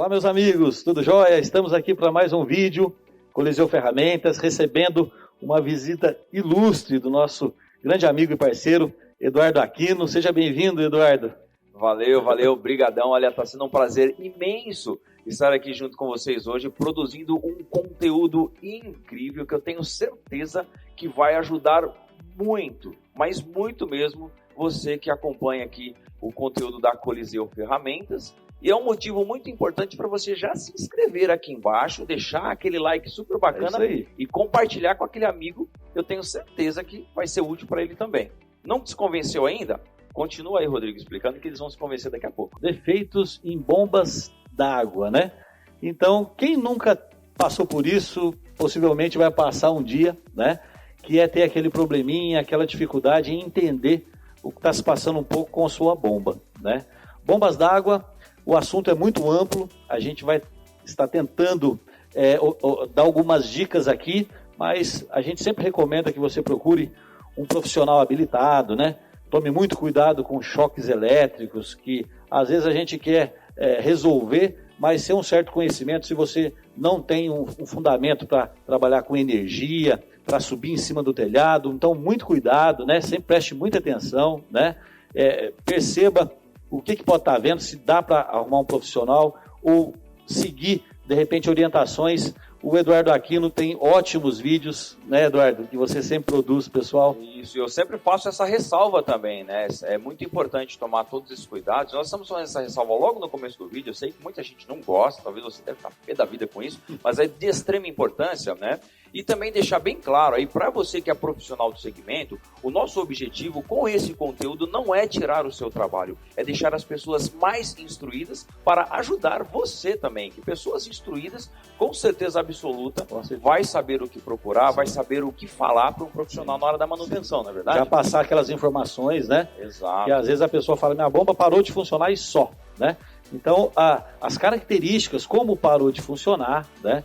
Olá, meus amigos, tudo jóia? Estamos aqui para mais um vídeo, Coliseu Ferramentas, recebendo uma visita ilustre do nosso grande amigo e parceiro, Eduardo Aquino. Seja bem-vindo, Eduardo. Valeu, brigadão. Olha, está sendo um prazer imenso estar aqui junto com vocês hoje, produzindo um conteúdo incrível que eu tenho certeza que vai ajudar muito, mas muito mesmo, você que acompanha aqui o conteúdo da Coliseu Ferramentas. E é um motivo muito importante para você já se inscrever aqui embaixo, deixar aquele like super bacana e compartilhar com aquele amigo. Eu tenho certeza que vai ser útil para ele também. Não se convenceu ainda? Continua aí, Rodrigo, explicando que eles vão se convencer daqui a pouco. Defeitos em bombas d'água, né? Então, quem nunca passou por isso, possivelmente vai passar um dia, né? Que é ter aquele probleminha, aquela dificuldade em entender o que está se passando um pouco com a sua bomba, né? Bombas d'água, o assunto é muito amplo, a gente vai estar tentando dar algumas dicas aqui, mas a gente sempre recomenda que você procure um profissional habilitado, né? Tome muito cuidado com choques elétricos, que às vezes a gente quer resolver, mas sem um certo conhecimento, se você não tem um fundamento para trabalhar com energia, para subir em cima do telhado, então muito cuidado, né? Sempre preste muita atenção, né? Perceba o que pode estar vendo, se dá para arrumar um profissional ou seguir, de repente, orientações. O Eduardo Aquino tem ótimos vídeos, né, Eduardo, que você sempre produz, pessoal. Isso, eu sempre faço essa ressalva também, né? É muito importante tomar todos esses cuidados. Nós estamos fazendo essa ressalva logo no começo do vídeo. Eu sei que muita gente não gosta, talvez você deve estar pé da vida com isso, mas é de extrema importância, né? E também deixar bem claro aí, para você que é profissional do segmento, o nosso objetivo com esse conteúdo não é tirar o seu trabalho, é deixar as pessoas mais instruídas para ajudar você também, que pessoas instruídas, com certeza absoluta, vai saber o que procurar, vai saber o que falar para um profissional na hora da manutenção, não é verdade? Já passar aquelas informações, né? Exato. Que às vezes a pessoa fala, minha bomba parou de funcionar e só, né? Então, as características, como parou de funcionar, né?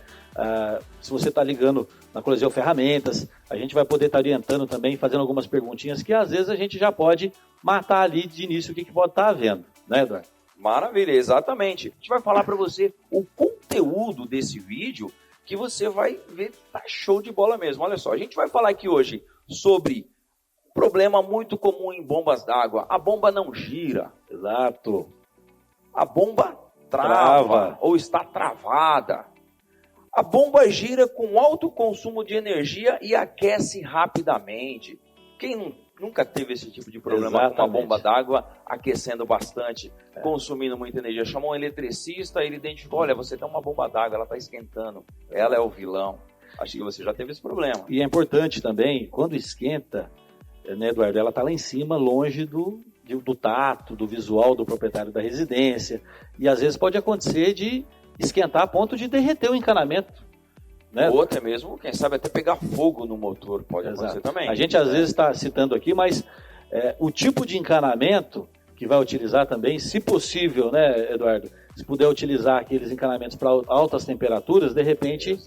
Se você está ligando na Coliseu Ferramentas, a gente vai poder estar orientando também, fazendo algumas perguntinhas que às vezes a gente já pode matar ali de início o que pode estar havendo, né, Eduardo? Maravilha, exatamente. A gente vai falar para você o conteúdo desse vídeo que você vai ver que tá show de bola mesmo. Olha só, a gente vai falar aqui hoje sobre um problema muito comum em bombas d'água. A bomba não gira. Exato. A bomba trava ou está travada. A bomba gira com alto consumo de energia e aquece rapidamente. Quem nunca teve esse tipo de problema? Exatamente. Com uma bomba d'água aquecendo bastante, consumindo muita energia? Chamou um eletricista, ele identificou, olha, você tem uma bomba d'água, ela está esquentando. Ela é o vilão. Acho que você já teve esse problema. E é importante também, quando esquenta, né, Eduardo, ela está lá em cima, longe do tato, do visual do proprietário da residência. E às vezes pode acontecer de esquentar a ponto de derreter o encanamento. Né? Ou até mesmo, quem sabe, até pegar fogo no motor, pode acontecer também. A gente às vezes está citando aqui, mas o tipo de encanamento que vai utilizar também, se possível, né, Eduardo? Se puder utilizar aqueles encanamentos para altas temperaturas, de repente,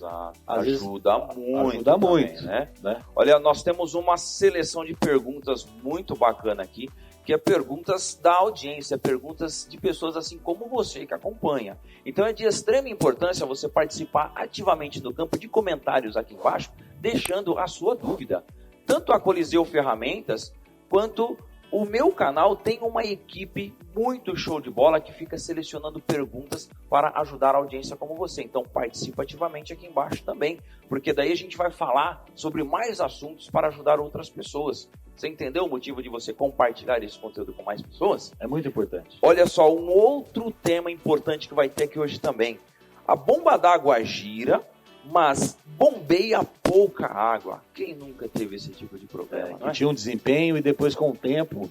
ajuda muito, também, né? Olha, nós temos uma seleção de perguntas muito bacana aqui, que é perguntas da audiência, perguntas de pessoas assim como você, que acompanha. Então é de extrema importância você participar ativamente do campo de comentários aqui embaixo, deixando a sua dúvida. Tanto a Coliseu Ferramentas, quanto o meu canal tem uma equipe muito show de bola que fica selecionando perguntas para ajudar a audiência como você. Então participa ativamente aqui embaixo também, porque daí a gente vai falar sobre mais assuntos para ajudar outras pessoas. Você entendeu o motivo de você compartilhar esse conteúdo com mais pessoas? É muito importante. Olha só, um outro tema importante que vai ter aqui hoje também. A bomba d'água gira, mas bombeia pouca água. Quem nunca teve esse tipo de problema? Que tinha um desempenho e depois com o tempo,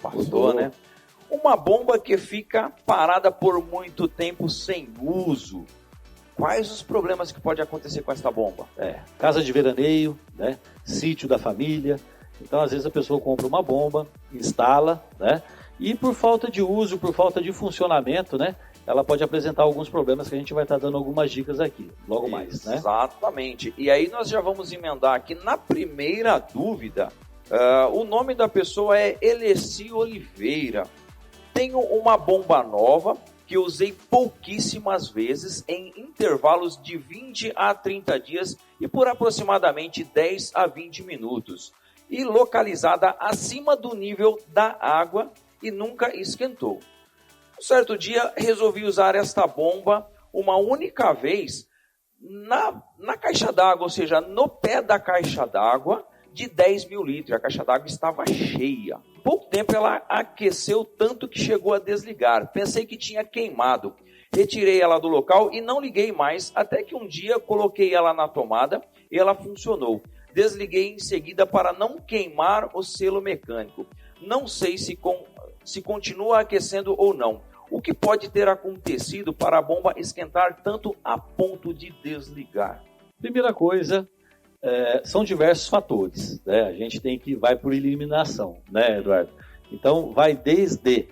passou, né? Uma bomba que fica parada por muito tempo sem uso. Quais os problemas que pode acontecer com essa bomba? Casa de veraneio, né? Sítio da família. Então, às vezes, a pessoa compra uma bomba, instala, né? E por falta de uso, por falta de funcionamento, né? Ela pode apresentar alguns problemas que a gente vai estar dando algumas dicas aqui, logo mais, né? Exatamente. E aí nós já vamos emendar aqui na primeira dúvida. O nome da pessoa é Eleci Oliveira. Tenho uma bomba nova que usei pouquíssimas vezes em intervalos de 20 a 30 dias e por aproximadamente 10 a 20 minutos. E localizada acima do nível da água e nunca esquentou. Um certo dia resolvi usar esta bomba uma única vez na caixa d'água, ou seja, no pé da caixa d'água de 10 mil litros. A caixa d'água estava cheia. Pouco tempo ela aqueceu tanto que chegou a desligar. Pensei que tinha queimado. Retirei ela do local e não liguei mais, até que um dia coloquei ela na tomada e ela funcionou. Desliguei em seguida para não queimar o selo mecânico. Não sei se continua aquecendo ou não. O que pode ter acontecido para a bomba esquentar tanto a ponto de desligar? Primeira coisa, são diversos fatores, né? A gente vai por eliminação, né, Eduardo? Então, vai desde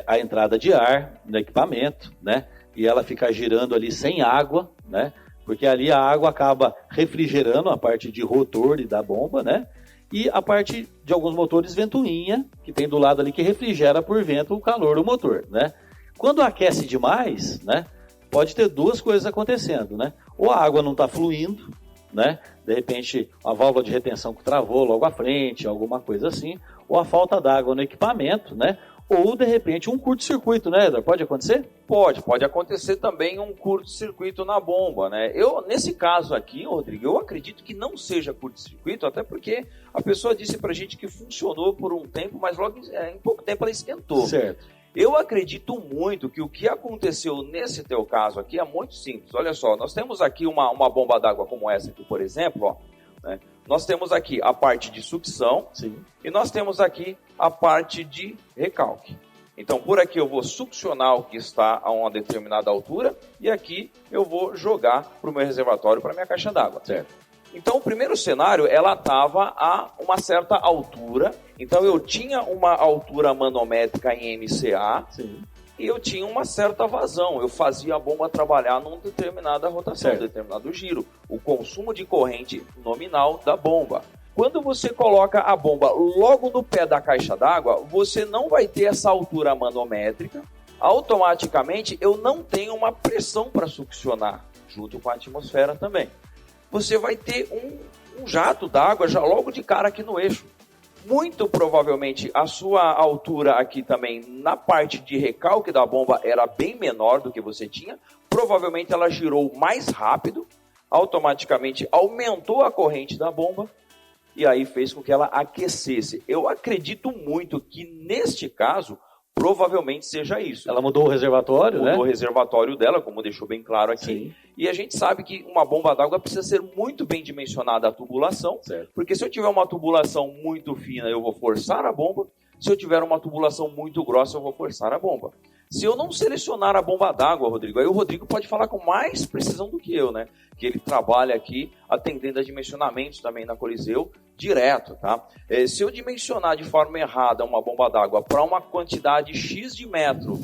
a entrada de ar no equipamento, né? E ela ficar girando ali sem água, né? Porque ali a água acaba refrigerando a parte de rotor e da bomba, né? E a parte de alguns motores ventoinha, que tem do lado ali, que refrigera por vento o calor do motor, né? Quando aquece demais, né, pode ter duas coisas acontecendo, né? Ou a água não está fluindo, né? De repente, a válvula de retenção que travou logo à frente, alguma coisa assim, ou a falta d'água no equipamento, né? Ou, de repente, um curto-circuito, né, Eduardo? Pode acontecer? Pode acontecer também um curto-circuito na bomba, né? Nesse caso aqui, Rodrigo, eu acredito que não seja curto-circuito, até porque a pessoa disse pra gente que funcionou por um tempo, mas logo em pouco tempo ela esquentou. Certo. Eu acredito muito que o que aconteceu nesse teu caso aqui é muito simples. Olha só, nós temos aqui uma bomba d'água como essa aqui, por exemplo, ó, né? Nós temos aqui a parte de sucção. Sim. E nós temos aqui a parte de recalque. Então, por aqui eu vou succionar o que está a uma determinada altura e aqui eu vou jogar para o meu reservatório, para a minha caixa d'água. Certo. Então, o primeiro cenário, ela estava a uma certa altura. Então, eu tinha uma altura manométrica em MCA. Sim. E eu tinha uma certa vazão. Eu fazia a bomba trabalhar numa determinada rotação, determinado giro. O consumo de corrente nominal da bomba. Quando você coloca a bomba logo no pé da caixa d'água, você não vai ter essa altura manométrica. Automaticamente, eu não tenho uma pressão para succionar, junto com a atmosfera também. Você vai ter um jato d'água já logo de cara aqui no eixo. Muito provavelmente a sua altura aqui também na parte de recalque da bomba era bem menor do que você tinha. Provavelmente ela girou mais rápido, automaticamente aumentou a corrente da bomba e aí fez com que ela aquecesse. Eu acredito muito que neste caso provavelmente seja isso. Ela mudou o reservatório, né? Mudou o reservatório dela, como deixou bem claro aqui. Sim. E a gente sabe que uma bomba d'água precisa ser muito bem dimensionada a tubulação, certo. Porque se eu tiver uma tubulação muito fina, eu vou forçar a bomba. Se eu tiver uma tubulação muito grossa, eu vou forçar a bomba. Se eu não selecionar a bomba d'água, Rodrigo, aí o Rodrigo pode falar com mais precisão do que eu, né? Que ele trabalha aqui atendendo a dimensionamentos também na Coliseu direto, tá? Se eu dimensionar de forma errada uma bomba d'água para uma quantidade X de metro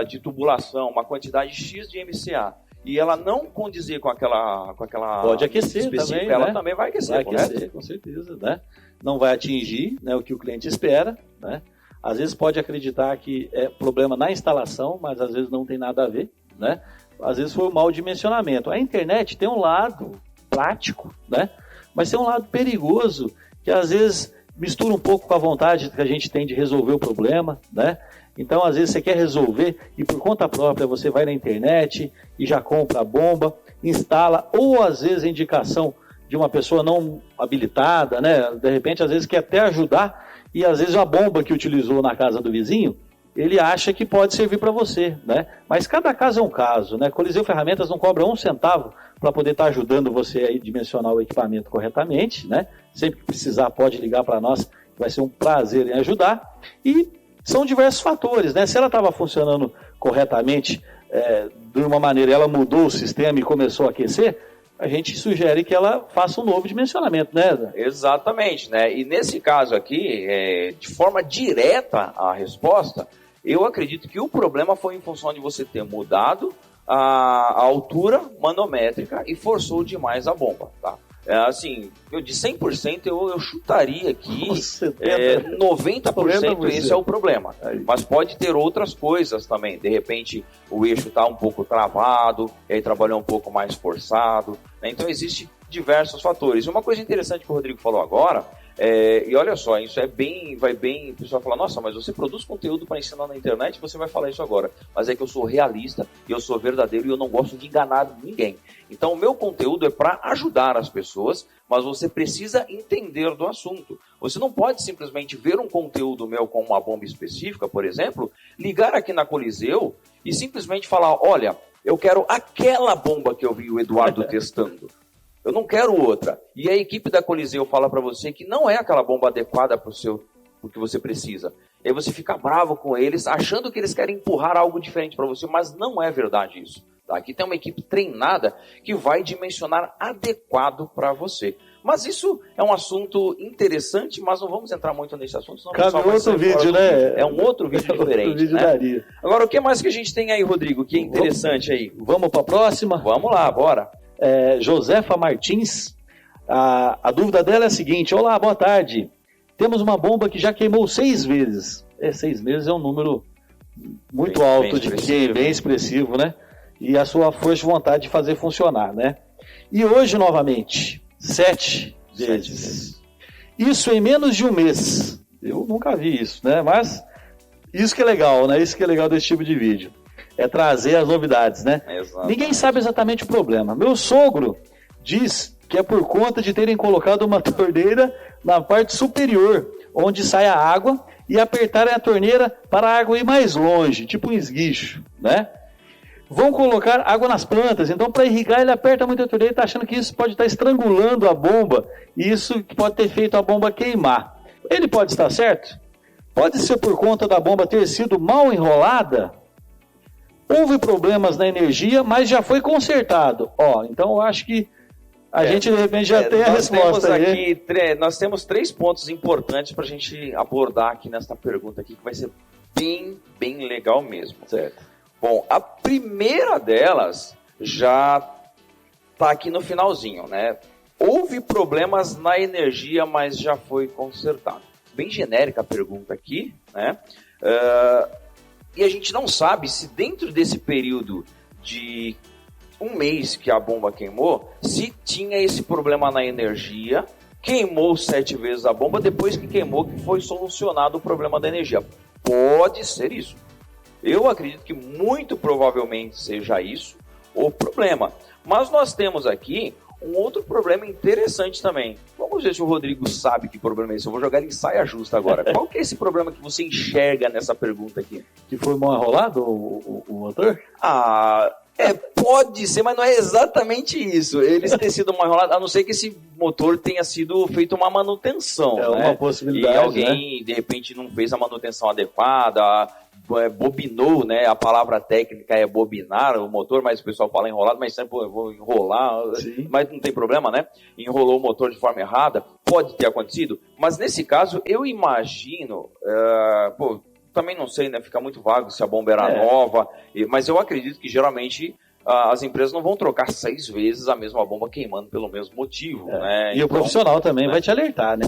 de tubulação, uma quantidade X de MCA, e ela não condizer com aquela pode aquecer também, ela né? também vai aquecer, vai correto? aquecer, com certeza, né? Não vai atingir, né, o que o cliente espera, né? Às vezes pode acreditar que é problema na instalação, mas às vezes não tem nada a ver, né? Às vezes foi um mau dimensionamento. A internet tem um lado prático, né? Mas tem um lado perigoso, que às vezes mistura um pouco com a vontade que a gente tem de resolver o problema, né? Então, às vezes você quer resolver e por conta própria você vai na internet e já compra a bomba, instala, ou às vezes a indicação de uma pessoa não habilitada, né? De repente, às vezes quer até ajudar e às vezes a bomba que utilizou na casa do vizinho, ele acha que pode servir para você, né? Mas cada caso é um caso, né? Coliseu Ferramentas não cobra um centavo para poder estar ajudando você a dimensionar o equipamento corretamente, né? Sempre que precisar pode ligar para nós, vai ser um prazer em ajudar. E são diversos fatores, né? Se ela estava funcionando corretamente de uma maneira, ela mudou o sistema e começou a aquecer, a gente sugere que ela faça um novo dimensionamento, né? Exatamente, né? E nesse caso aqui, de forma direta a resposta, eu acredito que o problema foi em função de você ter mudado a altura manométrica e forçou demais a bomba, tá? Assim, de 100% eu chutaria aqui 90% esse é o problema. Mas pode ter outras coisas também. De repente, o eixo está um pouco travado, e aí trabalhou um pouco mais forçado, né? Então, existem diversos fatores. Uma coisa interessante que o Rodrigo falou agora, e olha só, isso vai bem, o pessoal fala, nossa, mas você produz conteúdo para ensinar na internet, você vai falar isso agora. Mas é que eu sou realista, eu sou verdadeiro e eu não gosto de enganar ninguém. Então, o meu conteúdo é para ajudar as pessoas, mas você precisa entender do assunto. Você não pode simplesmente ver um conteúdo meu com uma bomba específica, por exemplo, ligar aqui na Coliseu e simplesmente falar, olha, eu quero aquela bomba que eu vi o Eduardo testando. Eu não quero outra. E a equipe da Coliseu fala para você que não é aquela bomba adequada para o que você precisa. E aí você fica bravo com eles, achando que eles querem empurrar algo diferente para você, mas não é verdade isso. Tá? Aqui tem uma equipe treinada que vai dimensionar adequado para você. Mas isso é um assunto interessante, mas não vamos entrar muito nesse assunto. Senão cabe outro vídeo, né? É um outro vídeo diferente. Outro vídeo, né? Daria. Agora, o que mais que a gente tem aí, Rodrigo, que é interessante aí? Vamos para a próxima? Vamos lá, bora. Josefa Martins, a dúvida dela é a seguinte: olá, boa tarde, temos uma bomba que já queimou 6 vezes. 6 meses é um número muito alto, bem expressivo, né? E a sua força de vontade de fazer funcionar, né? E hoje, novamente, 7 vezes. Isso em menos de um mês. Eu nunca vi isso, né? Mas isso que é legal, né? Isso que é legal desse tipo de vídeo. É trazer as novidades, né? Exato. Ninguém sabe exatamente o problema. Meu sogro diz que é por conta de terem colocado uma torneira na parte superior, onde sai a água, e apertarem a torneira para a água ir mais longe, tipo um esguicho, né? Vão colocar água nas plantas, então para irrigar ele aperta muito a torneira e está achando que isso pode estar estrangulando a bomba, e isso pode ter feito a bomba queimar. Ele pode estar certo? Pode ser por conta da bomba ter sido mal enrolada? Houve problemas na energia, mas já foi consertado. Então eu acho que a gente de repente já tem a resposta aí. Nós temos 3 pontos importantes para a gente abordar aqui nesta pergunta aqui, que vai ser bem, bem legal mesmo. Certo. Bom, a primeira delas já está aqui no finalzinho, né? Houve problemas na energia, mas já foi consertado. Bem genérica a pergunta aqui, né? E a gente não sabe se dentro desse período de um mês que a bomba queimou, se tinha esse problema na energia, queimou 7 vezes a bomba, depois que queimou que foi solucionado o problema da energia. Pode ser isso. Eu acredito que muito provavelmente seja isso o problema. Mas nós temos aqui um outro problema interessante também. Vamos ver se o Rodrigo sabe que problema é esse. Eu vou jogar ele em saia justa agora. Qual que é esse problema que você enxerga nessa pergunta aqui? Que foi mal enrolado o motor? Pode ser, mas não é exatamente isso. Eles têm sido mal enrolados, a não ser que esse motor tenha sido feito uma manutenção. É uma possibilidade, e alguém, de repente, não fez a manutenção adequada, bobinou, né? A palavra técnica é bobinar o motor, mas o pessoal fala enrolado, mas sempre eu vou enrolar. Sim. Mas não tem problema, né? Enrolou o motor de forma errada, pode ter acontecido, mas nesse caso eu imagino, também não sei, né? Fica muito vago se a bomba era nova, mas eu acredito que geralmente as empresas não vão trocar 6 vezes a mesma bomba queimando pelo mesmo motivo, né? E então, o profissional também vai te alertar, né?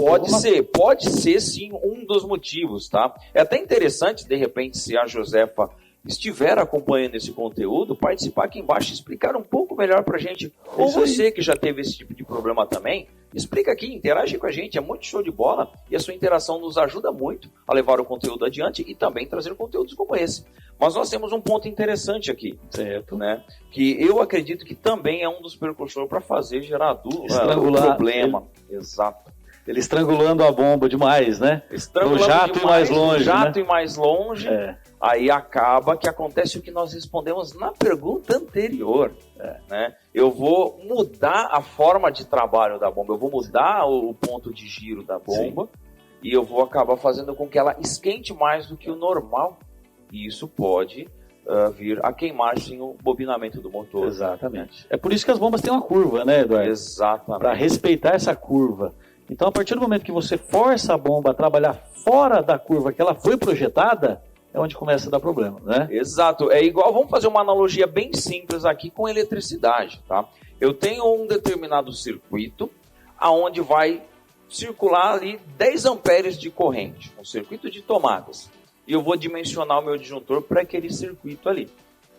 Pode ser sim um dos motivos, tá? É até interessante, de repente, se a Josefa estiver acompanhando esse conteúdo, participar aqui embaixo e explicar um pouco melhor pra gente. Ou você que já teve esse tipo de problema também, explica aqui, interage com a gente, é muito show de bola e a sua interação nos ajuda muito a levar o conteúdo adiante e também trazer conteúdos como esse. Mas nós temos um ponto interessante aqui, certo, né? Que eu acredito que também é um dos precursores para fazer gerar problema. Exato. Ele estrangulando a bomba demais, né? O jato e mais longe. E mais longe. Aí acaba que acontece o que nós respondemos na pergunta anterior. Né? Eu vou mudar a forma de trabalho da bomba, eu vou mudar o ponto de giro da bomba. Sim. E eu vou acabar fazendo com que ela esquente mais do que o normal. E isso pode vir a queimar sem o bobinamento do motor. Exatamente. É por isso que as bombas têm uma curva, né, Eduardo? Exatamente. Para respeitar essa curva. Então, a partir do momento que você força a bomba a trabalhar fora da curva que ela foi projetada, é onde começa a dar problema, né? Exato. É igual, vamos fazer uma analogia bem simples aqui com eletricidade, tá? Eu tenho um determinado circuito aonde vai circular ali 10 amperes de corrente, um circuito de tomadas. E eu vou dimensionar o meu disjuntor para aquele circuito ali.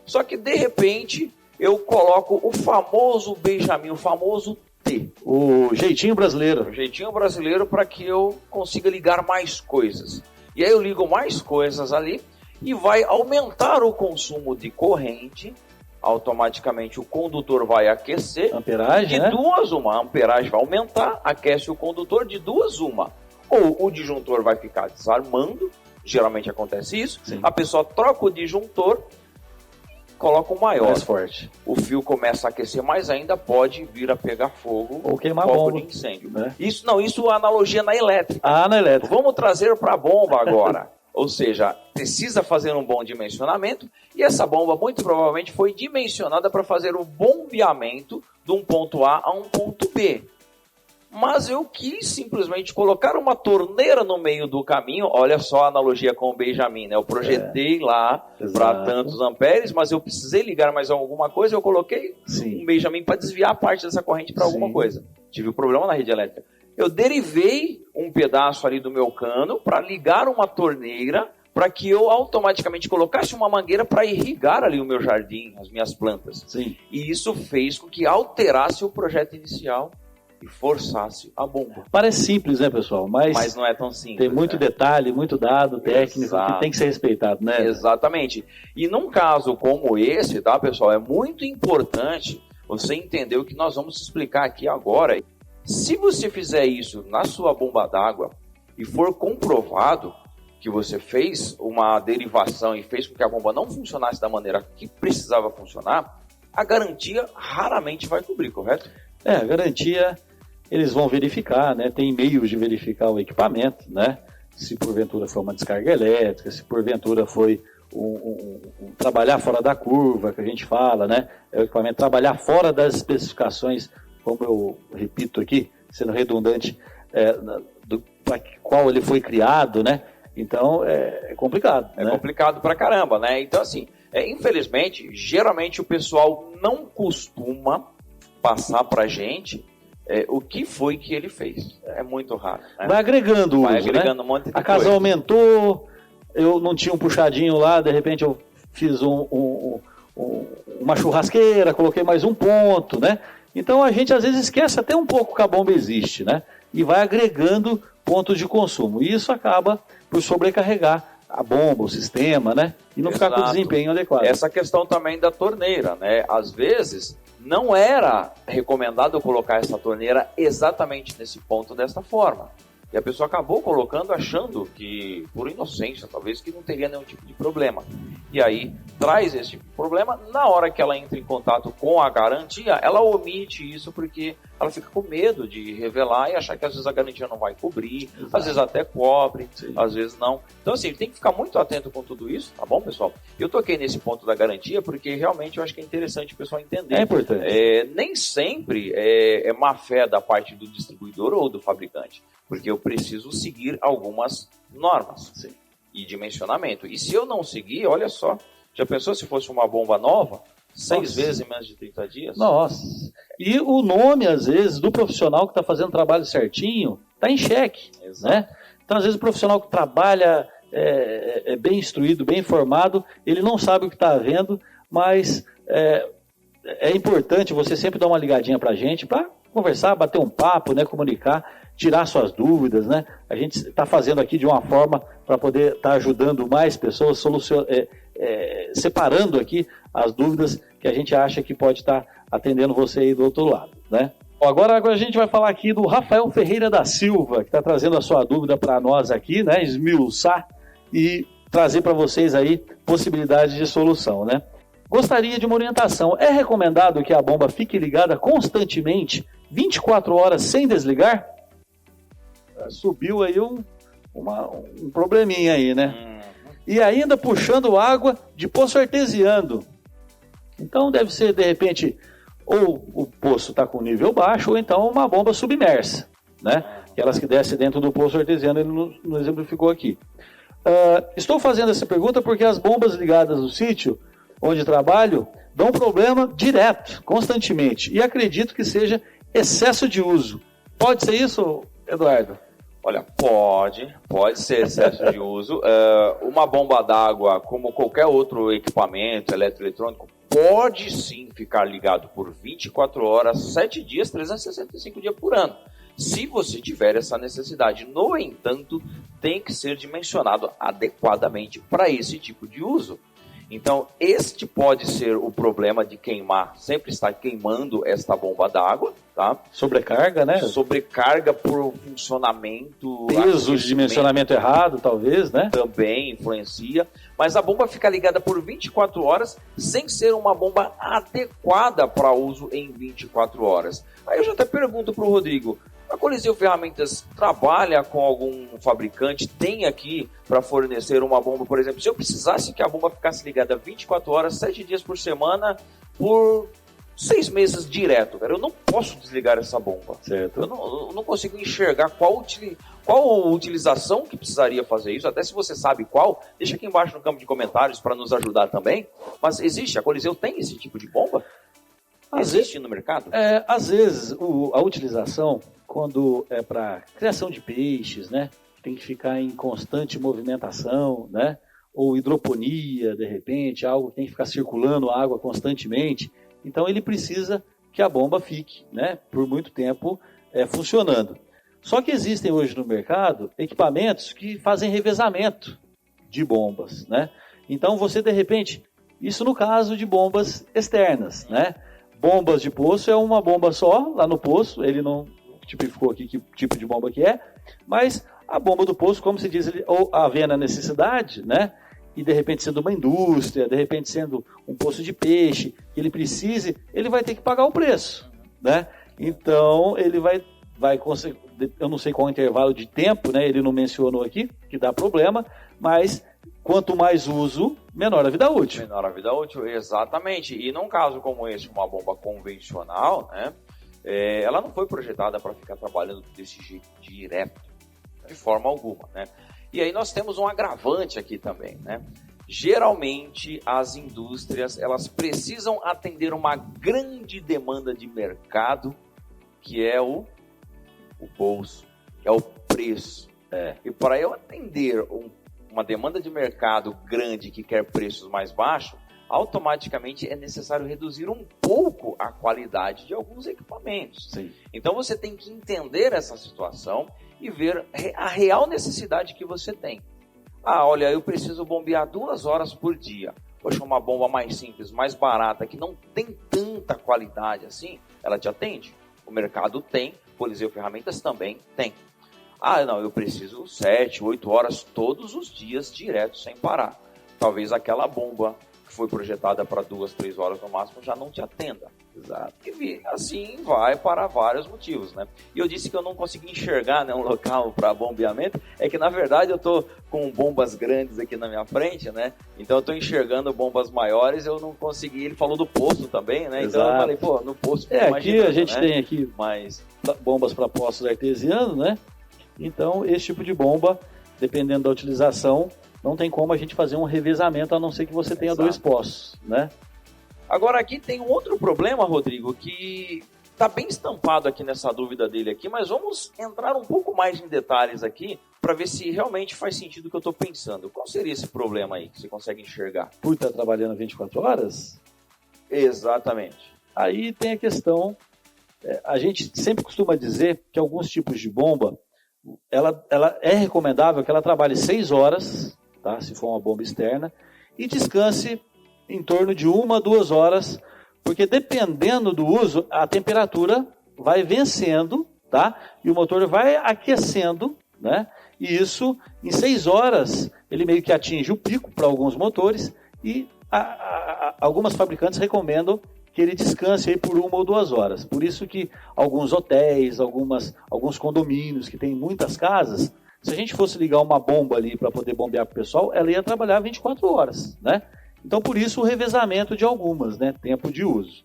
Só que, de repente, eu coloco o famoso Benjamin, o famoso T. O jeitinho brasileiro. O jeitinho brasileiro para que eu consiga ligar mais coisas. E aí eu ligo mais coisas ali e vai aumentar o consumo de corrente. Automaticamente o condutor vai aquecer. Amperagem, de duas uma. A amperagem vai aumentar, aquece o condutor de duas uma. Ou o disjuntor vai ficar desarmando, geralmente acontece isso. Sim. A pessoa troca o disjuntor, coloca o maior. Mais forte. O fio começa a aquecer mais ainda, pode vir a pegar fogo. Ou queimar fogo bomba. de incêndio. Né? Isso é analogia na elétrica. Na elétrica. Vamos trazer para a bomba agora. Ou seja, precisa fazer um bom dimensionamento e essa bomba muito provavelmente foi dimensionada para fazer o bombeamento de um ponto A a um ponto B. Mas eu quis simplesmente colocar uma torneira no meio do caminho. Olha só a analogia com o Benjamin, né? Eu projetei lá para tantos amperes, mas eu precisei ligar mais alguma coisa. Eu coloquei um Benjamin para desviar a parte dessa corrente para alguma coisa. Tive um problema na rede elétrica. Eu derivei um pedaço ali do meu cano para ligar uma torneira para que eu automaticamente colocasse uma mangueira para irrigar ali o meu jardim, as minhas plantas. Sim. E isso fez com que alterasse o projeto inicial e forçasse a bomba. Parece simples, né, pessoal? Mas não é tão simples. Tem muito detalhe, muito dado técnico que tem que ser respeitado, né? Exatamente. E num caso como esse, tá, pessoal, é muito importante você entender o que nós vamos explicar aqui agora. Se você fizer isso na sua bomba d'água e for comprovado que você fez uma derivação e fez com que a bomba não funcionasse da maneira que precisava funcionar, a garantia raramente vai cobrir, correto? A garantia eles vão verificar, né? Tem meios de verificar o equipamento, né? Se porventura foi uma descarga elétrica, se porventura foi trabalhar fora da curva, que a gente fala, né? É o equipamento trabalhar fora das especificações, como eu repito aqui, sendo redundante, para qual ele foi criado, né? Então, é complicado. É complicado pra caramba, né? Então, assim, infelizmente, geralmente o pessoal não costuma passar pra gente o que foi que ele fez. É muito raro. Né? Vai agregando uso, agregando um monte de A casa aumentou, eu não tinha um puxadinho lá, de repente eu fiz uma churrasqueira, coloquei mais um ponto, né? Então a gente às vezes esquece até um pouco que a bomba existe, né? E vai agregando pontos de consumo. E isso acaba por sobrecarregar a bomba, o sistema, né? E não ficar com o desempenho adequado. Essa questão também da torneira, né? Às vezes não era recomendado colocar essa torneira exatamente nesse ponto dessa forma. E a pessoa acabou colocando achando que, por inocência, talvez, que não teria nenhum tipo de problema. E aí, traz esse tipo de problema. Na hora que ela entra em contato com a garantia, ela omite isso porque ela fica com medo de revelar e achar que às vezes a garantia não vai cobrir, às vezes até cobre, às vezes não. Então, assim, tem que ficar muito atento com tudo isso, tá bom, pessoal? Eu toquei nesse ponto da garantia porque realmente eu acho que é interessante o pessoal entender. É importante. Nem sempre é má fé da parte do distribuidor ou do fabricante. Porque eu preciso seguir algumas normas e dimensionamento. E se eu não seguir, olha só, já pensou se fosse uma bomba nova? 6 vezes em menos de 30 dias? Nossa! E o nome, às vezes, do profissional que está fazendo o trabalho certinho, está em xeque. Né? Então, às vezes, o profissional que trabalha é bem instruído, bem informado, ele não sabe o que está vendo, mas é importante você sempre dar uma ligadinha para a gente, para conversar, bater um papo, né, comunicar, tirar suas dúvidas, né? A gente está fazendo aqui de uma forma para poder estar ajudando mais pessoas, separando aqui as dúvidas que a gente acha que pode estar atendendo você aí do outro lado, né? Agora a gente vai falar aqui do Rafael Ferreira da Silva, que está trazendo a sua dúvida para nós aqui, né? Esmiuçar e trazer para vocês aí possibilidades de solução, né? Gostaria de uma orientação. É recomendado que a bomba fique ligada constantemente, 24 horas sem desligar? Subiu aí um probleminha aí, né? E ainda puxando água de poço artesiano. Então deve ser, de repente, ou o poço está com nível baixo, ou então uma bomba submersa, né? Aquelas que descem dentro do poço artesiano, ele não exemplificou aqui. Estou fazendo essa pergunta porque as bombas ligadas no sítio onde trabalho dão problema direto, constantemente. E acredito que seja excesso de uso. Pode ser isso, Eduardo? Olha, pode ser excesso de uso. Uma bomba d'água, como qualquer outro equipamento eletroeletrônico, pode sim ficar ligado por 24 horas, 7 dias, 365 dias por ano, se você tiver essa necessidade. No entanto, tem que ser dimensionado adequadamente para esse tipo de uso. Então, este pode ser o problema de queimar, sempre estar queimando esta bomba d'água, tá? Sobrecarga, né? Sobrecarga por funcionamento. Peso de dimensionamento errado, talvez, né? Também influencia. Mas a bomba fica ligada por 24 horas, sem ser uma bomba adequada para uso em 24 horas. Aí eu já até pergunto para o Rodrigo, a Coliseu Ferramentas trabalha com algum fabricante, tem aqui para fornecer uma bomba, por exemplo, se eu precisasse que a bomba ficasse ligada 24 horas, 7 dias por semana, por 6 meses direto, cara, eu não posso desligar essa bomba. Certo. Eu não consigo enxergar qual utilização que precisaria fazer isso, até se você sabe qual, deixa aqui embaixo no campo de comentários para nos ajudar também. Mas existe, a Coliseu tem esse tipo de bomba? Existe no mercado? Às vezes, a utilização, quando é para criação de peixes, né, tem que ficar em constante movimentação, né, ou hidroponia, de repente, algo que tem que ficar circulando água constantemente, então ele precisa que a bomba fique, né, por muito tempo funcionando. Só que existem hoje no mercado equipamentos que fazem revezamento de bombas, né? Então você, de repente, isso no caso de bombas externas, né? Bombas de poço é uma bomba só, lá no poço, ele não tipificou aqui que tipo de bomba que é, mas a bomba do poço, como se diz, ou havendo a necessidade, né? E de repente sendo uma indústria, de repente sendo um poço de peixe, que ele precise, ele vai ter que pagar o preço, né? Então ele vai conseguir, eu não sei qual intervalo de tempo, né? Ele não mencionou aqui, que dá problema, mas quanto mais uso, menor a vida útil. Menor a vida útil, exatamente. E num caso como esse, uma bomba convencional, né? Ela não foi projetada para ficar trabalhando desse jeito direto, de forma alguma, né? E aí nós temos um agravante aqui também, né? Geralmente as indústrias, elas precisam atender uma grande demanda de mercado, que é o bolso, que é o preço. E para eu atender uma demanda de mercado grande que quer preços mais baixos, automaticamente é necessário reduzir um pouco a qualidade de alguns equipamentos. Sim. Então você tem que entender essa situação e ver a real necessidade que você tem. Olha, eu preciso bombear 2 horas por dia. Poxa, uma bomba mais simples, mais barata, que não tem tanta qualidade assim, ela te atende. O mercado tem, Coliseu Ferramentas também tem. Não, eu preciso 7, 8 horas todos os dias, direto, sem parar. Talvez aquela bomba que foi projetada para 2, 3 horas no máximo já não te atenda. Exato. E assim vai para vários motivos, né? E eu disse que eu não consegui enxergar, né, um local para bombeamento, é que na verdade eu estou com bombas grandes aqui na minha frente, né? Então eu estou enxergando bombas maiores, eu não consegui. Ele falou do poço também, né? Exato. Então eu falei, pô, no poço. Aqui a gente, né, tem aqui mas bombas para poços artesianos, né? Então esse tipo de bomba, dependendo da utilização, não tem como a gente fazer um revezamento, a não ser que você tenha 2 poços, né? Agora aqui tem um outro problema, Rodrigo, que está bem estampado aqui nessa dúvida dele aqui, mas vamos entrar um pouco mais em detalhes aqui para ver se realmente faz sentido o que eu estou pensando. Qual seria esse problema aí que você consegue enxergar? Por estar trabalhando 24 horas? Exatamente. Aí tem a questão, a gente sempre costuma dizer que alguns tipos de bomba, ela é recomendável que ela trabalhe 6 horas, tá? Se for uma bomba externa, e descanse em torno de 1 a 2 horas, porque dependendo do uso, a temperatura vai vencendo, tá? E o motor vai aquecendo, né? E isso, em 6 horas, ele meio que atinge o pico para alguns motores, e algumas fabricantes recomendam que ele descanse aí por 1 ou 2 horas. Por isso que alguns hotéis, alguns condomínios que tem muitas casas, se a gente fosse ligar uma bomba ali para poder bombear para o pessoal, ela ia trabalhar 24 horas, né? Então, por isso, o revezamento de algumas, né? Tempo de uso.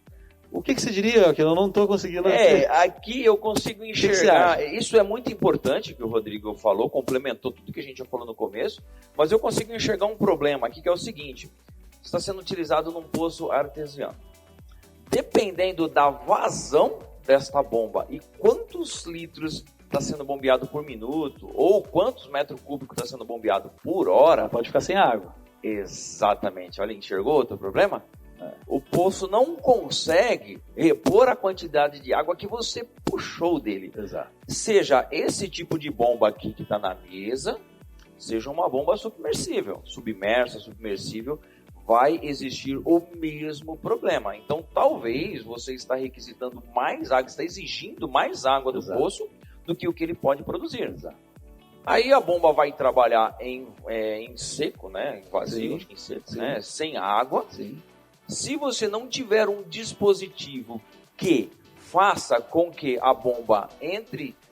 O que você diria, que eu não estou conseguindo... Aqui eu consigo enxergar... Isso é muito importante que o Rodrigo falou, complementou tudo que a gente já falou no começo, mas eu consigo enxergar um problema aqui, que é o seguinte: está sendo utilizado num poço artesiano. Dependendo da vazão desta bomba e quantos litros está sendo bombeado por minuto, ou quantos metros cúbicos está sendo bombeado por hora, pode ficar sem água. Exatamente. Olha, enxergou outro problema? O poço não consegue repor a quantidade de água que você puxou dele. Exato. Seja esse tipo de bomba aqui que está na mesa, seja uma bomba submersível. Submersível, vai existir o mesmo problema. Então, talvez você está requisitando mais água, está exigindo mais água do Exato. poço do que o que ele pode produzir. Exato. Aí a bomba vai trabalhar em seco, né? Em vazio, em seco, né? Sem água. Sim. Se você não tiver um dispositivo que faça com que a bomba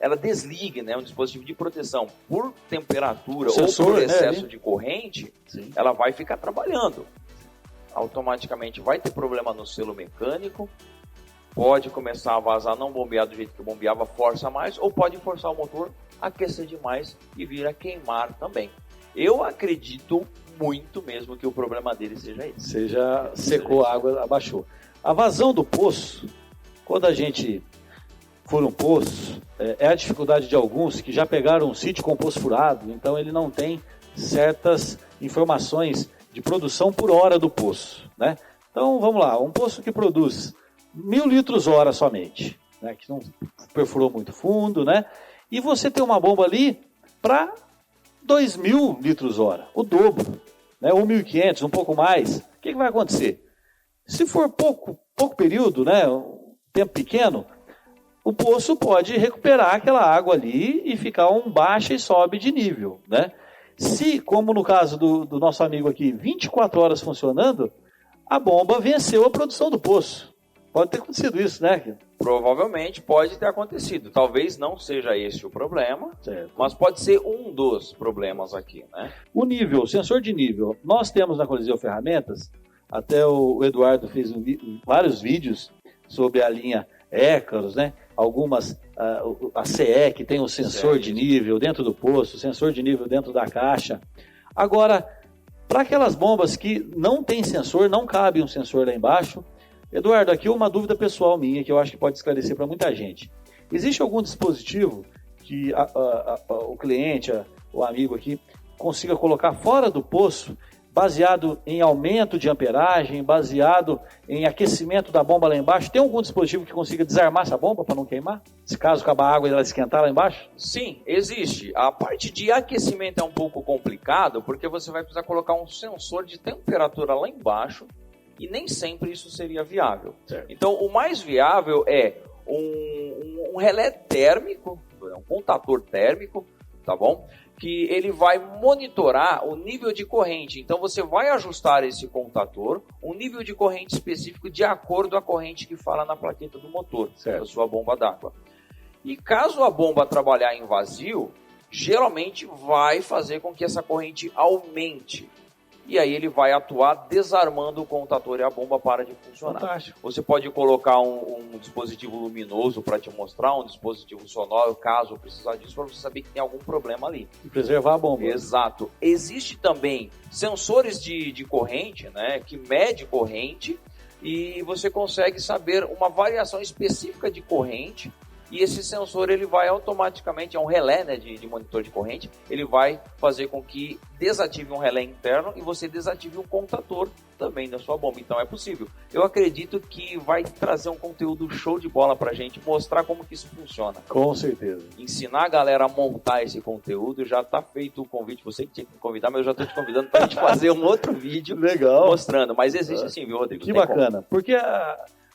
ela desligue, né? Um dispositivo de proteção por temperatura sensor, ou por excesso de corrente, sim, ela vai ficar trabalhando. Automaticamente vai ter problema no selo mecânico, pode começar a vazar, não bombear do jeito que bombeava, força mais, ou pode forçar o motor a aquecer demais e vir a queimar também. Eu acredito muito mesmo que o problema dele seja esse. Secou a água, abaixou. A vazão do poço, quando a gente fura um poço, é a dificuldade de alguns que já pegaram um sítio com poço furado, então ele não tem certas informações de produção por hora do poço, né? Então vamos lá, um poço que produz 1.000 litros hora somente, né? Que não perfurou muito fundo, né? E você tem uma bomba ali para 2.000 litros hora, o dobro, né? Ou 1.500, um pouco mais. O que vai acontecer? Se for pouco período, né? Um tempo pequeno, o poço pode recuperar aquela água ali e ficar baixa e sobe de nível, né? Se, como no caso do nosso amigo aqui, 24 horas funcionando, a bomba venceu a produção do poço. Pode ter acontecido isso, né? Provavelmente pode ter acontecido. Talvez não seja esse o problema, certo, mas pode ser um dos problemas aqui, né? O nível, o sensor de nível. Nós temos na Coliseu Ferramentas, até o Eduardo fez vários vídeos sobre a linha Écaros, né? Algumas, a CE, que tem o sensor de nível dentro do poço, o sensor de nível dentro da caixa. Agora, para aquelas bombas que não tem sensor, não cabe um sensor lá embaixo, Eduardo, aqui uma dúvida pessoal minha, que eu acho que pode esclarecer para muita gente. Existe algum dispositivo que o cliente, o amigo aqui, consiga colocar fora do poço, baseado em aumento de amperagem, baseado em aquecimento da bomba lá embaixo? Tem algum dispositivo que consiga desarmar essa bomba para não queimar? Se caso acabar a água e ela esquentar lá embaixo? Sim, existe. A parte de aquecimento é um pouco complicado, porque você vai precisar colocar um sensor de temperatura lá embaixo, e nem sempre isso seria viável. Certo. Então, o mais viável é um relé térmico, um contador térmico, tá bom? Que ele vai monitorar o nível de corrente. Então, você vai ajustar esse contador, um nível de corrente específico de acordo com a corrente que fala na plaqueta do motor, da sua bomba d'água. E caso a bomba trabalhar em vazio, geralmente vai fazer com que essa corrente aumente. E aí ele vai atuar desarmando o contador e a bomba para de funcionar. Fantástico. Você pode colocar um dispositivo luminoso para te mostrar, um dispositivo sonoro, caso precisar disso, para você saber que tem algum problema ali. E preservar a bomba. Exato. Existe também sensores de corrente, né, que mede corrente, e você consegue saber uma variação específica de corrente. E esse sensor ele vai automaticamente, é um relé, né, de monitor de corrente, ele vai fazer com que desative um relé interno e você desative um contador também da sua bomba. Então é possível. Eu acredito que vai trazer um conteúdo show de bola pra gente, mostrar como que isso funciona. Com certeza. Ensinar a galera a montar esse conteúdo, já tá feito o convite, você que tinha que me convidar, mas eu já tô te convidando pra gente fazer um outro vídeo legal mostrando. Mas existe sim, viu, Rodrigo? Que bacana, porque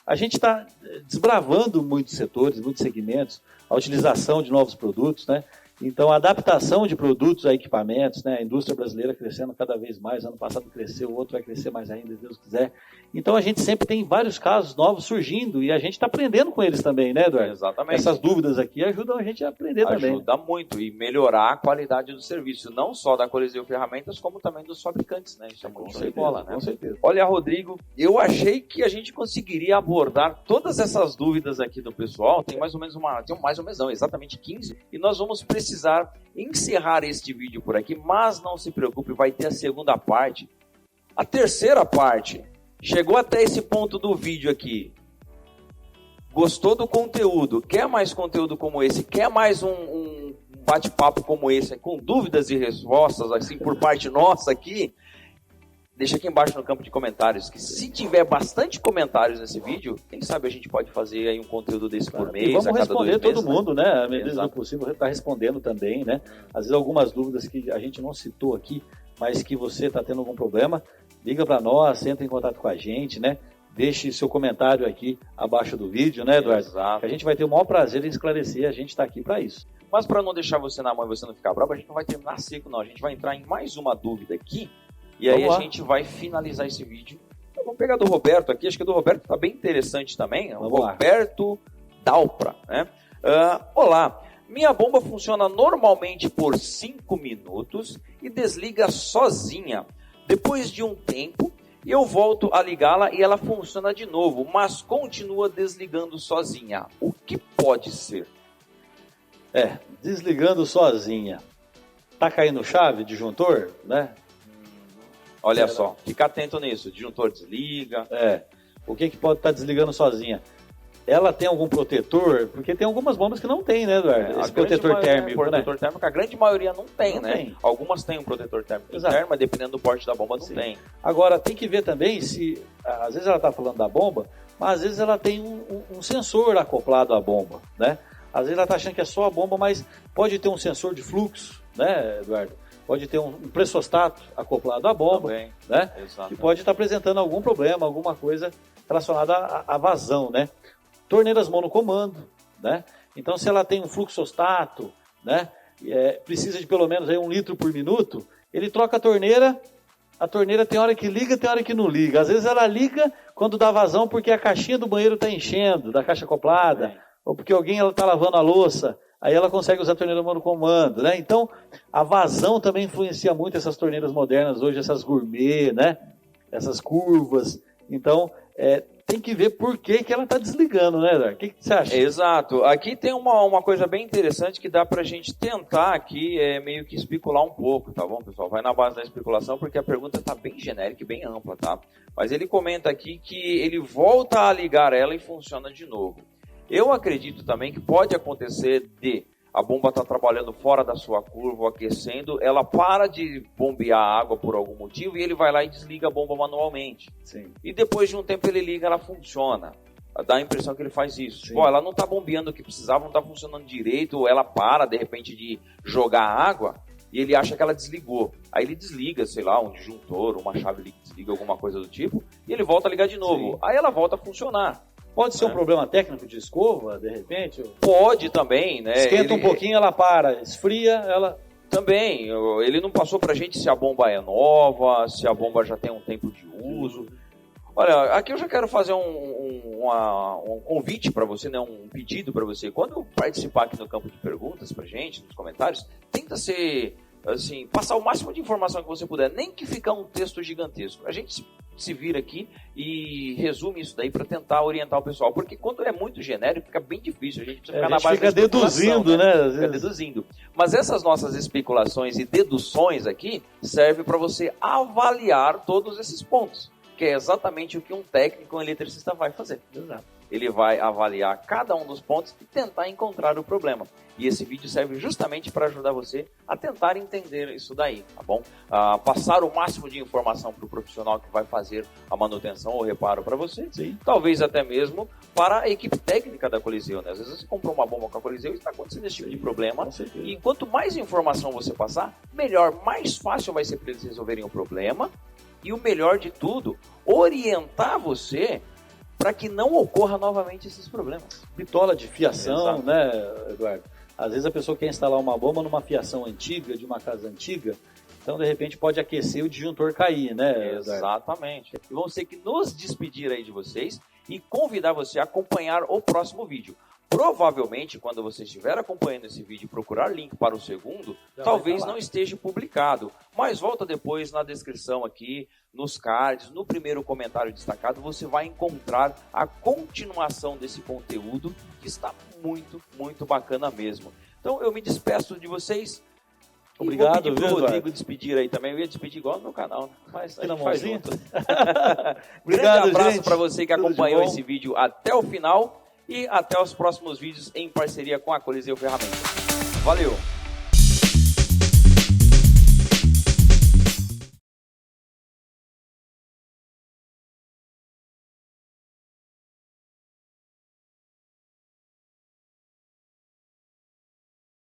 a gente está desbravando muitos setores, muitos segmentos, a utilização de novos produtos, né? Então, a adaptação de produtos a equipamentos, né? A indústria brasileira crescendo cada vez mais. Ano passado cresceu, o outro vai crescer mais ainda, se Deus quiser. Então, a gente sempre tem vários casos novos surgindo e a gente está aprendendo com eles também, né, Eduardo? Exatamente. Essas dúvidas aqui ajudam a gente a aprender também. Ajuda muito e melhorar a qualidade do serviço, não só da Coliseu Ferramentas, como também dos fabricantes, né? Isso é muito show de bola, né? Com certeza. Olha, Rodrigo, eu achei que a gente conseguiria abordar todas essas dúvidas aqui do pessoal. Tem mais ou menos exatamente 15, e nós vamos precisar encerrar este vídeo por aqui, mas não se preocupe, vai ter a segunda parte. A terceira parte chegou até esse ponto do vídeo aqui. Gostou do conteúdo? Quer mais conteúdo como esse? Quer mais um bate-papo como esse, com dúvidas e respostas, assim, por parte nossa aqui? Deixa aqui embaixo no campo de comentários, que se tiver bastante comentários nesse vídeo, quem sabe a gente pode fazer aí um conteúdo desse por mês, vamos a cada responder 2 meses, todo mundo, né? À medida do possível, está respondendo também, né? Às vezes algumas dúvidas que a gente não citou aqui, mas que você está tendo algum problema, liga para nós, entra em contato com a gente, né? Deixe seu comentário aqui abaixo do vídeo, né, Eduardo? Exato. Que a gente vai ter o maior prazer em esclarecer, a gente está aqui para isso. Mas para não deixar você na mão e você não ficar bravo, a gente não vai terminar seco, não. A gente vai entrar em mais uma dúvida aqui, e aí a gente vai finalizar esse vídeo. Então, vamos pegar do Roberto aqui, acho que o do Roberto está bem interessante também. O Roberto Dalpra, né? Olá, minha bomba funciona normalmente por 5 minutos e desliga sozinha. Depois de um tempo, eu volto a ligá-la e ela funciona de novo, mas continua desligando sozinha. O que pode ser? Desligando sozinha. Tá caindo chave, disjuntor, né? Olha só, fica atento nisso. Disjuntor desliga. O que pode estar desligando sozinha? Ela tem algum protetor? Porque tem algumas bombas que não tem, né, Eduardo? Esse protetor térmico, protetor térmico, a grande maioria não tem, né? Algumas têm um protetor térmico interno, mas dependendo do porte da bomba, não tem. Agora, tem que ver também se... Às vezes ela está falando da bomba, mas às vezes ela tem um sensor acoplado à bomba, né? Às vezes ela está achando que é só a bomba, mas pode ter um sensor de fluxo, né, Eduardo? Pode ter um pressostato acoplado à bomba, também, né? Que pode estar apresentando algum problema, alguma coisa relacionada à vazão, né? Torneiras monocomando, né? Então, se ela tem um fluxostato, né? Precisa de pelo menos aí 1 litro por minuto, ele troca a torneira tem hora que liga, tem hora que não liga. Às vezes ela liga quando dá vazão porque a caixinha do banheiro está enchendo, da caixa acoplada, ou porque alguém está lavando a louça, aí ela consegue usar a torneira monocomando, né? Então, a vazão também influencia muito essas torneiras modernas hoje, essas gourmet, né? Essas curvas. Então, tem que ver por que ela está desligando, né, Eduardo? O que você acha? Exato. Aqui tem uma coisa bem interessante que dá para a gente tentar aqui meio que especular um pouco, tá bom, pessoal? Vai na base da especulação porque a pergunta está bem genérica e bem ampla, tá? Mas ele comenta aqui que ele volta a ligar ela e funciona de novo. Eu acredito também que pode acontecer a bomba está trabalhando fora da sua curva, aquecendo, ela para de bombear a água por algum motivo e ele vai lá e desliga a bomba manualmente. Sim. E depois de um tempo ele liga, ela funciona. Dá a impressão que ele faz isso. Tipo, ela não está bombeando o que precisava, não está funcionando direito, ou ela para, de repente, de jogar água e ele acha que ela desligou. Aí ele desliga, sei lá, um disjuntor, uma chave ele desliga, alguma coisa do tipo, e ele volta a ligar de novo. Sim. Aí ela volta a funcionar. Pode ser um problema técnico de escova, de repente? Pode também, né? Esquenta um pouquinho, ela para. Esfria, ela... Também. Ele não passou pra gente se a bomba é nova, se a bomba já tem um tempo de uso. Olha, aqui eu já quero fazer um convite para você, né? Um pedido para você. Quando participar aqui no campo de perguntas pra gente, nos comentários, tenta ser... assim, passar o máximo de informação que você puder, nem que ficar um texto gigantesco. A gente se vira aqui e resume isso daí para tentar orientar o pessoal, porque quando é muito genérico fica bem difícil, a gente precisa ficar na base da deduzindo, né? Fica deduzindo. Mas essas nossas especulações e deduções aqui servem para você avaliar todos esses pontos, que é exatamente o que um técnico, um eletricista vai fazer. Exato. Ele vai avaliar cada um dos pontos e tentar encontrar o problema. E esse vídeo serve justamente para ajudar você a tentar entender isso daí, tá bom? Passar o máximo de informação para o profissional que vai fazer a manutenção ou reparo para você. Sim. Talvez até mesmo para a equipe técnica da Coliseu, né? Às vezes você comprou uma bomba com a Coliseu e está acontecendo esse tipo de problema. E quanto mais informação você passar, melhor, mais fácil vai ser para eles resolverem o problema. E o melhor de tudo, orientar você para que não ocorra novamente esses problemas. Bitola de fiação, né, Eduardo? Às vezes a pessoa quer instalar uma bomba numa fiação antiga, de uma casa antiga, então de repente pode aquecer e o disjuntor cair, né, Eduardo? Exatamente. E vamos ter que nos despedir aí de vocês e convidar você a acompanhar o próximo vídeo. Provavelmente, quando você estiver acompanhando esse vídeo e procurar link para o segundo, talvez não esteja publicado. Mas volta depois na descrição aqui, nos cards, no primeiro comentário destacado, você vai encontrar a continuação desse conteúdo, que está muito, muito bacana mesmo. Então, eu me despeço de vocês. Obrigado, viu, Rodrigo, despedir aí também. Eu ia despedir igual no meu canal, né? Mas a gente faz junto. Obrigado, grande abraço para você que acompanhou esse vídeo até o final. e até os próximos vídeos em parceria com a Coliseu Ferramentas. Valeu!